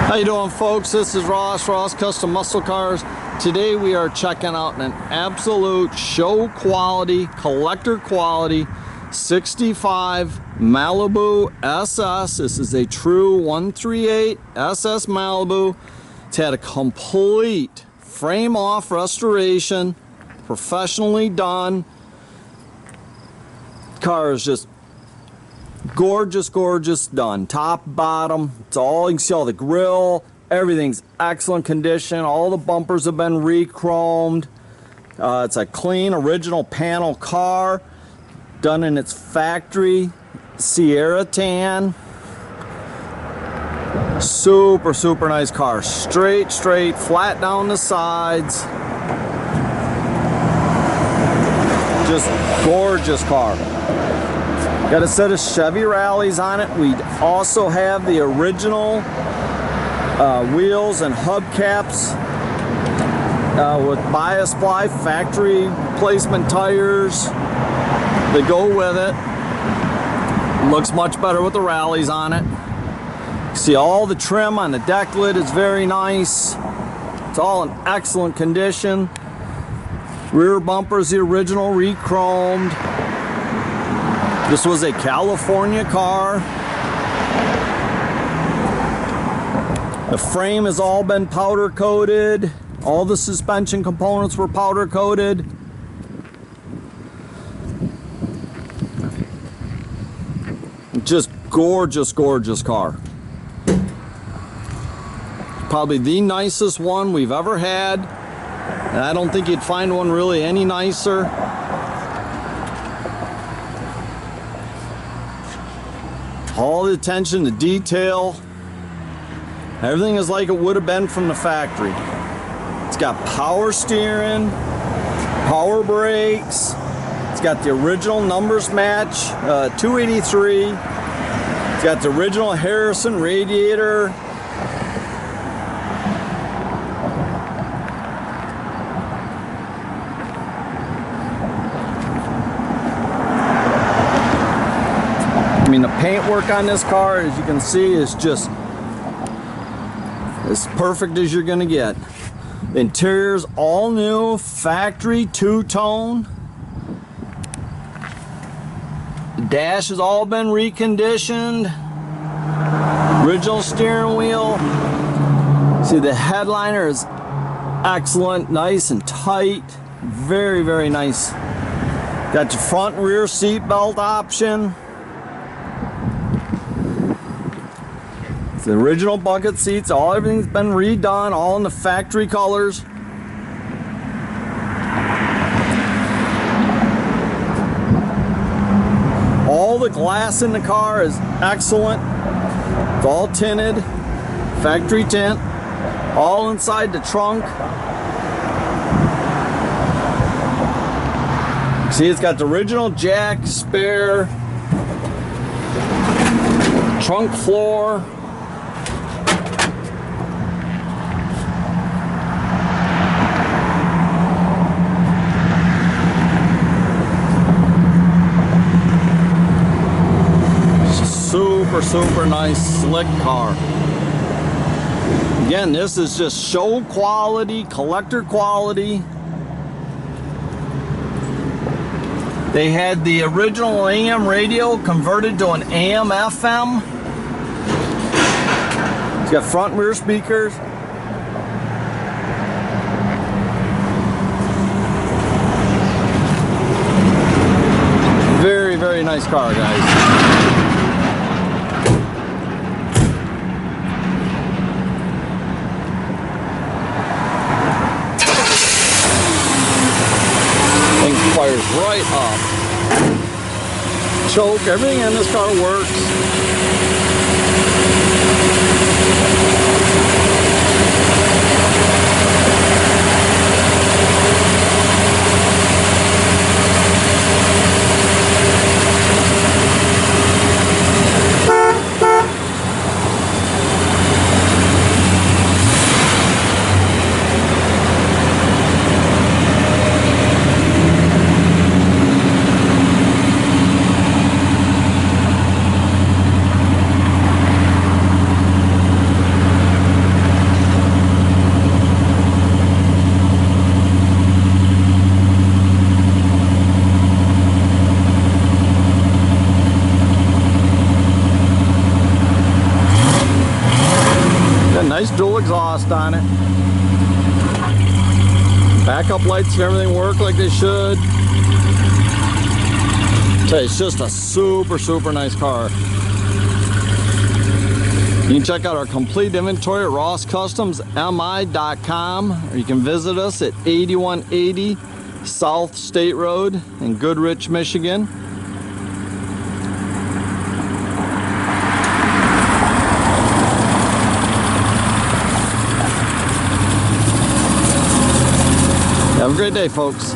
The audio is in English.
How you doing, folks? This is Ross Custom Muscle Cars. Today we are checking out an absolute show quality, collector quality 65 Malibu SS. This is a true 138 SS Malibu. It's had a complete frame off restoration, professionally done. Car is just gorgeous done, top, bottom. It's all, you can see all the grill, everything's excellent condition. All the bumpers have been re-chromed. It's a clean original panel car, done in its factory Sierra tan. Super nice car. Straight, flat down the sides. Just gorgeous car. Got a set of Chevy Rallies on it. We also have the original wheels and hubcaps with bias ply factory replacement tires that go with it. Looks much better with the Rallies on it. See, all the trim on the deck lid is very nice. It's all in excellent condition. Rear bumper is the original re-chromed. This was a California car. The frame has all been powder coated. All the suspension components were powder coated. Just gorgeous car. Probably the nicest one we've ever had. And I don't think you'd find one really any nicer. All the attention to detail. Everything is like it would have been from the factory. It's got power steering, power brakes. It's got the original numbers match, 283. It's got the original Harrison radiator. I mean, the paintwork on this car, as you can see, is just as perfect as you're gonna get. The interior's all new, factory two-tone. The dash has all been reconditioned. Original steering wheel. See, the headliner is excellent, nice and tight. Very nice. Got your front and rear seat belt option. The original bucket seats, everything's been redone, all in the factory colors. All the glass in the car is excellent. It's all tinted, factory tint, all inside the trunk. See, it's got the original jack, spare, trunk floor. Super nice, slick car. Again, this is just show quality, collector quality. They had the original AM radio converted to an AM FM. It's got front and rear speakers. Very nice car, guys. Fires right up. Choke, everything in this car works. dual exhaust on it. Backup lights and everything work like they should. Tell you, it's just a super nice car. You can check out our complete inventory at rosscustomsmi.com, or you can visit us at 8180 South State Road in Goodrich, Michigan. Have a great day, folks.